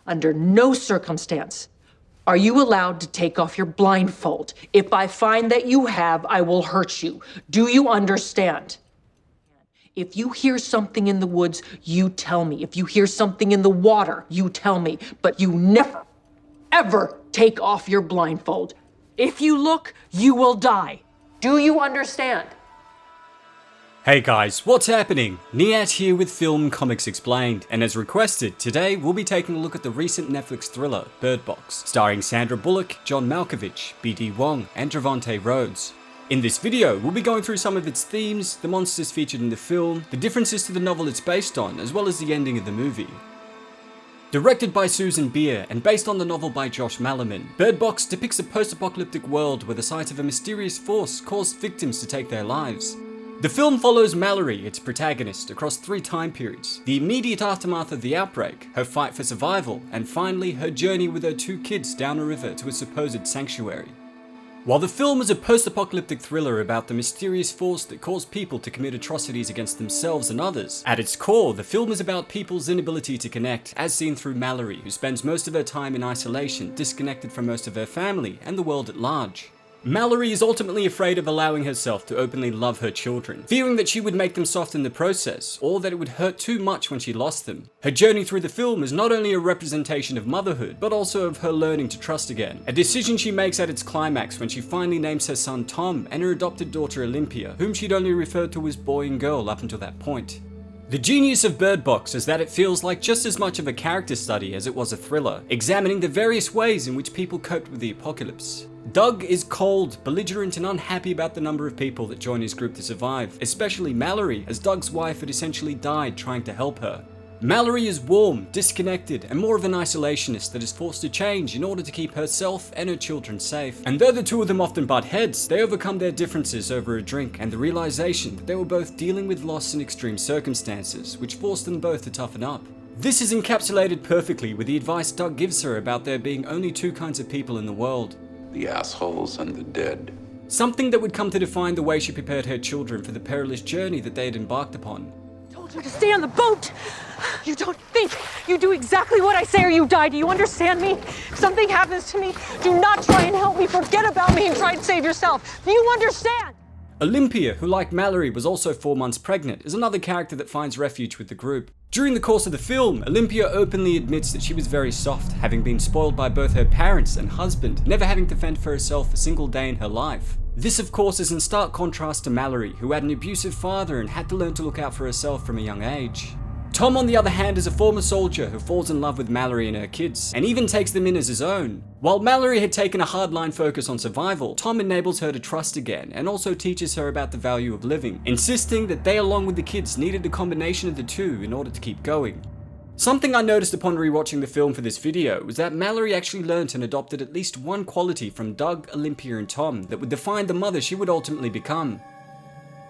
Under no circumstance are you allowed to take off your blindfold. If I find that you have, I will hurt you. Do you understand? If you hear something in the woods, you tell me. If you hear something in the water, you tell me. But you never, ever take off your blindfold. If you look, you will die. Do you understand? Hey guys, what's happening? Niyat here with Film Comics Explained, and as requested, today we'll be taking a look at the recent Netflix thriller, Birdbox, starring Sandra Bullock, John Malkovich, B.D. Wong, and Trevante Rhodes. In this video, we'll be going through some of its themes, the monsters featured in the film, the differences to the novel it's based on, as well as the ending of the movie. Directed by Susan Bier and based on the novel by Josh Malerman, Birdbox depicts a post-apocalyptic world where the sight of a mysterious force caused victims to take their lives. The film follows Malorie, its protagonist, across 3 time periods: the immediate aftermath of the outbreak, her fight for survival, and finally her journey with her 2 kids down a river to a supposed sanctuary. While the film is a post-apocalyptic thriller about the mysterious force that caused people to commit atrocities against themselves and others, at its core, the film is about people's inability to connect, as seen through Malorie, who spends most of her time in isolation, disconnected from most of her family and the world at large. Malorie is ultimately afraid of allowing herself to openly love her children, fearing that she would make them soft in the process, or that it would hurt too much when she lost them. Her journey through the film is not only a representation of motherhood, but also of her learning to trust again, a decision she makes at its climax when she finally names her son Tom and her adopted daughter Olympia, whom she'd only referred to as boy and girl up until that point. The genius of Birdbox is that it feels like just as much of a character study as it was a thriller, examining the various ways in which people coped with the apocalypse. Doug is cold, belligerent, and unhappy about the number of people that join his group to survive, especially Malorie, as Doug's wife had essentially died trying to help her. Malorie is warm, disconnected, and more of an isolationist that is forced to change in order to keep herself and her children safe. And though the two of them often butt heads, they overcome their differences over a drink and the realization that they were both dealing with loss in extreme circumstances, which forced them both to toughen up. This is encapsulated perfectly with the advice Doug gives her about there being only 2 kinds of people in the world: the assholes and the dead. Something that would come to define the way she prepared her children for the perilous journey that they had embarked upon. I told you to stay on the boat! You don't think. You do exactly what I say or you die. Do you understand me? If something happens to me, do not try and help me. Forget about me and try and save yourself. Do you understand? Olympia, who like Malorie was also 4 months pregnant, is another character that finds refuge with the group. During the course of the film, Olympia openly admits that she was very soft, having been spoiled by both her parents and husband, never having to fend for herself a single day in her life. This of course is in stark contrast to Malorie, who had an abusive father and had to learn to look out for herself from a young age. Tom, on the other hand, is a former soldier who falls in love with Malorie and her kids, and even takes them in as his own. While Malorie had taken a hardline focus on survival, Tom enables her to trust again, and also teaches her about the value of living, insisting that they along with the kids needed a combination of the two in order to keep going. Something I noticed upon rewatching the film for this video was that Malorie actually learnt and adopted at least one quality from Doug, Olympia, and Tom that would define the mother she would ultimately become.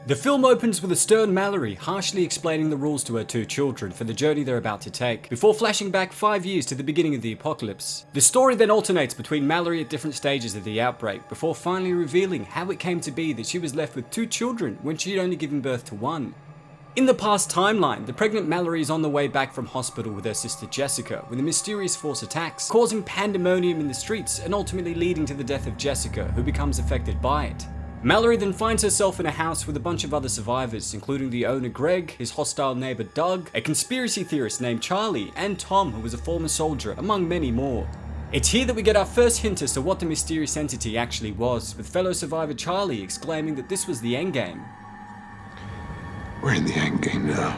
The film opens with a stern Malorie harshly explaining the rules to her 2 children for the journey they're about to take, before flashing back 5 years to the beginning of the apocalypse. The story then alternates between Malorie at different stages of the outbreak, before finally revealing how it came to be that she was left with 2 children when she'd only given birth to 1. In the past timeline, the pregnant Malorie is on the way back from hospital with her sister Jessica when the mysterious force attacks, causing pandemonium in the streets and ultimately leading to the death of Jessica, who becomes affected by it. Malorie then finds herself in a house with a bunch of other survivors, including the owner Greg, his hostile neighbor Doug, a conspiracy theorist named Charlie, and Tom, who was a former soldier, among many more. It's here that we get our first hint as to what the mysterious entity actually was, with fellow survivor Charlie exclaiming that this was the endgame. We're in the endgame now.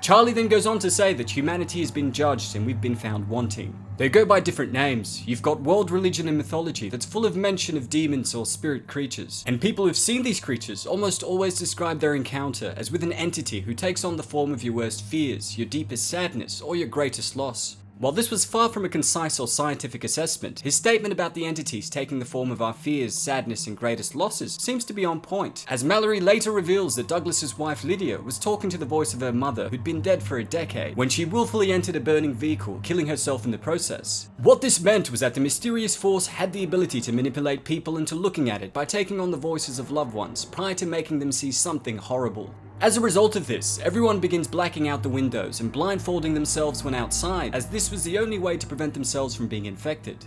Charlie then goes on to say that humanity has been judged and we've been found wanting. They go by different names. You've got world religion and mythology that's full of mention of demons or spirit creatures, and people who've seen these creatures almost always describe their encounter as with an entity who takes on the form of your worst fears, your deepest sadness, or your greatest loss. While this was far from a concise or scientific assessment, his statement about the entities taking the form of our fears, sadness, and greatest losses seems to be on point, as Malorie later reveals that Douglas's wife Lydia was talking to the voice of her mother, who'd been dead for a decade, when she willfully entered a burning vehicle, killing herself in the process. What this meant was that the mysterious force had the ability to manipulate people into looking at it by taking on the voices of loved ones, prior to making them see something horrible. As a result of this, everyone begins blacking out the windows and blindfolding themselves when outside, as this was the only way to prevent themselves from being infected.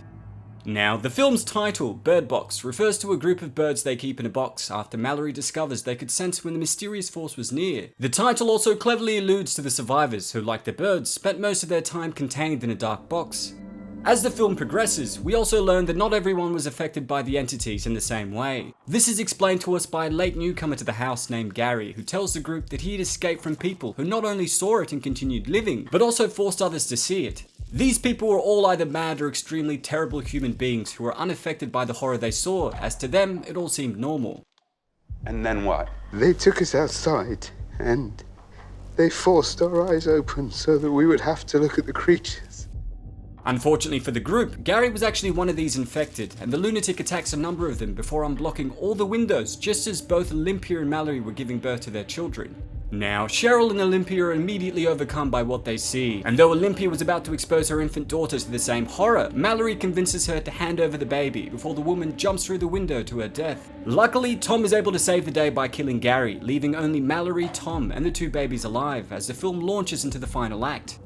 Now, the film's title, Birdbox, refers to a group of birds they keep in a box after Malorie discovers they could sense when the mysterious force was near. The title also cleverly alludes to the survivors who, like the birds, spent most of their time contained in a dark box. As the film progresses, we also learn that not everyone was affected by the entities in the same way. This is explained to us by a late newcomer to the house named Gary, who tells the group that he had escaped from people who not only saw it and continued living, but also forced others to see it. These people were all either mad or extremely terrible human beings who were unaffected by the horror they saw, as to them it all seemed normal. And then what? They took us outside and they forced our eyes open so that we would have to look at the creatures. Unfortunately for the group, Gary was actually one of these infected, and the lunatic attacks a number of them before unblocking all the windows just as both Olympia and Malorie were giving birth to their children. Now, Cheryl and Olympia are immediately overcome by what they see, and though Olympia was about to expose her infant daughter to the same horror, Malorie convinces her to hand over the baby before the woman jumps through the window to her death. Luckily, Tom is able to save the day by killing Gary, leaving only Malorie, Tom, and the two babies alive as the film launches into the final act.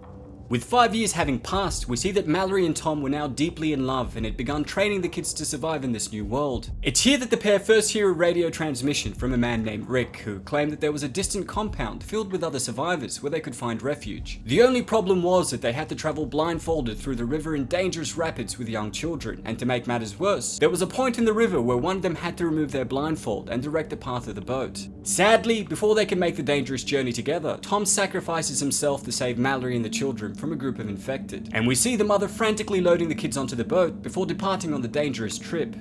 With 5 years having passed, we see that Malorie and Tom were now deeply in love and had begun training the kids to survive in this new world. It's here that the pair first hear a radio transmission from a man named Rick, who claimed that there was a distant compound filled with other survivors where they could find refuge. The only problem was that they had to travel blindfolded through the river in dangerous rapids with young children, and to make matters worse, there was a point in the river where one of them had to remove their blindfold and direct the path of the boat. Sadly, before they can make the dangerous journey together, Tom sacrifices himself to save Malorie and the children from a group of infected, and we see the mother frantically loading the kids onto the boat before departing on the dangerous trip.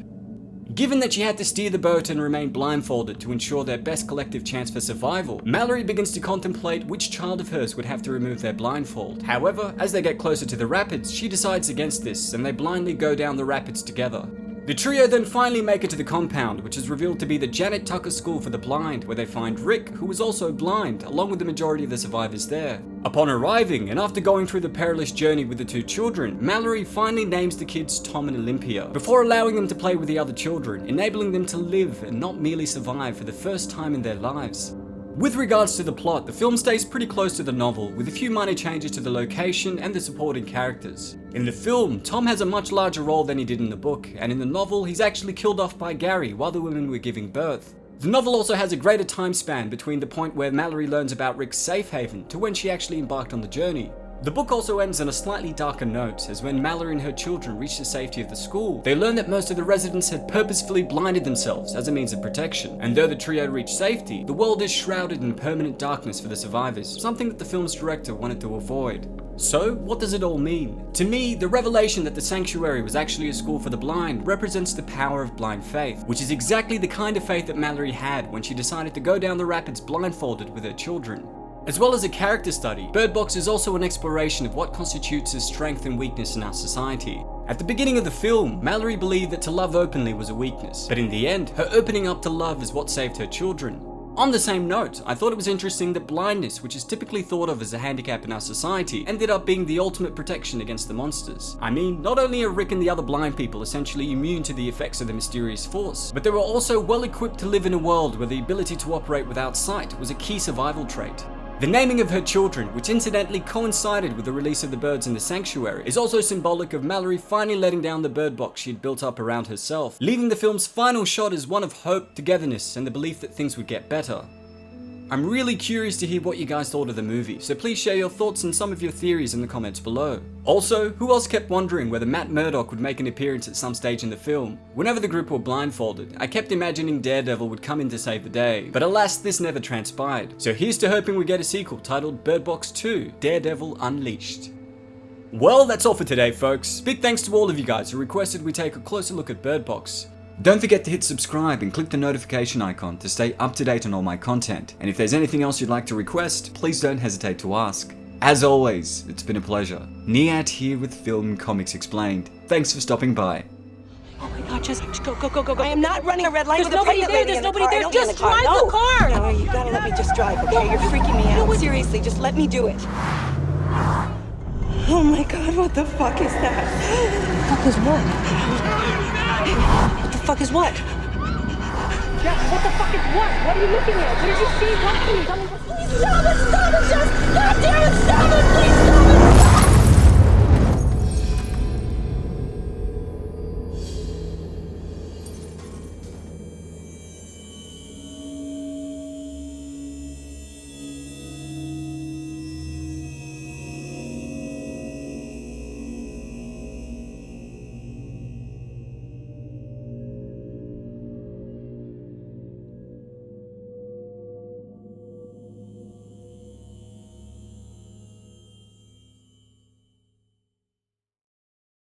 Given that she had to steer the boat and remain blindfolded to ensure their best collective chance for survival, Malorie begins to contemplate which child of hers would have to remove their blindfold. However, as they get closer to the rapids, she decides against this and they blindly go down the rapids together. The trio then finally make it to the compound, which is revealed to be the Janet Tucker School for the Blind, where they find Rick, who was also blind, along with the majority of the survivors there. Upon arriving, and after going through the perilous journey with the two children, Malorie finally names the kids Tom and Olympia, before allowing them to play with the other children, enabling them to live and not merely survive for the first time in their lives. With regards to the plot, the film stays pretty close to the novel, with a few minor changes to the location and the supporting characters. In the film, Tom has a much larger role than he did in the book, and in the novel, he's actually killed off by Gary while the women were giving birth. The novel also has a greater time span between the point where Malorie learns about Rick's safe haven to when she actually embarked on the journey. The book also ends on a slightly darker note, as when Malorie and her children reach the safety of the school, they learn that most of the residents had purposefully blinded themselves as a means of protection, and though the trio reach safety, the world is shrouded in permanent darkness for the survivors, something that the film's director wanted to avoid. So, what does it all mean? To me, the revelation that the sanctuary was actually a school for the blind represents the power of blind faith, which is exactly the kind of faith that Malorie had when she decided to go down the rapids blindfolded with her children. As well as a character study, Birdbox is also an exploration of what constitutes as strength and weakness in our society. At the beginning of the film, Malorie believed that to love openly was a weakness, but in the end, her opening up to love is what saved her children. On the same note, I thought it was interesting that blindness, which is typically thought of as a handicap in our society, ended up being the ultimate protection against the monsters. I mean, not only are Rick and the other blind people essentially immune to the effects of the mysterious force, but they were also well equipped to live in a world where the ability to operate without sight was a key survival trait. The naming of her children, which incidentally coincided with the release of the birds in the sanctuary, is also symbolic of Malorie finally letting down the bird box she had built up around herself, leaving the film's final shot as one of hope, togetherness, and the belief that things would get better. I'm really curious to hear what you guys thought of the movie, so please share your thoughts and some of your theories in the comments below. Also, who else kept wondering whether Matt Murdock would make an appearance at some stage in the film? Whenever the group were blindfolded, I kept imagining Daredevil would come in to save the day, but alas, this never transpired. So here's to hoping we get a sequel titled Birdbox 2: Daredevil Unleashed. Well, that's all for today, folks. Big thanks to all of you guys who requested we take a closer look at Birdbox. Don't forget to hit subscribe and click the notification icon to stay up to date on all my content. And if there's anything else you'd like to request, please don't hesitate to ask. As always, it's been a pleasure. Niyat here with Film Comics Explained. Thanks for stopping by. Oh my God, just go. I am not running a red light with a nobody pregnant there, lady there's in the nobody car. there. I don't mean Just the car. drive the car. No, you gotta let me just drive, okay? You're freaking me out. Seriously, just let me do it. Oh my God, what the fuck is that? What the fuck is what? What the fuck is what? Yeah, what the fuck is what? What are you looking at? What did you see? What? Can you tell me what's Stop it! Stop it! Just... God damn it! Stop it! Please stop!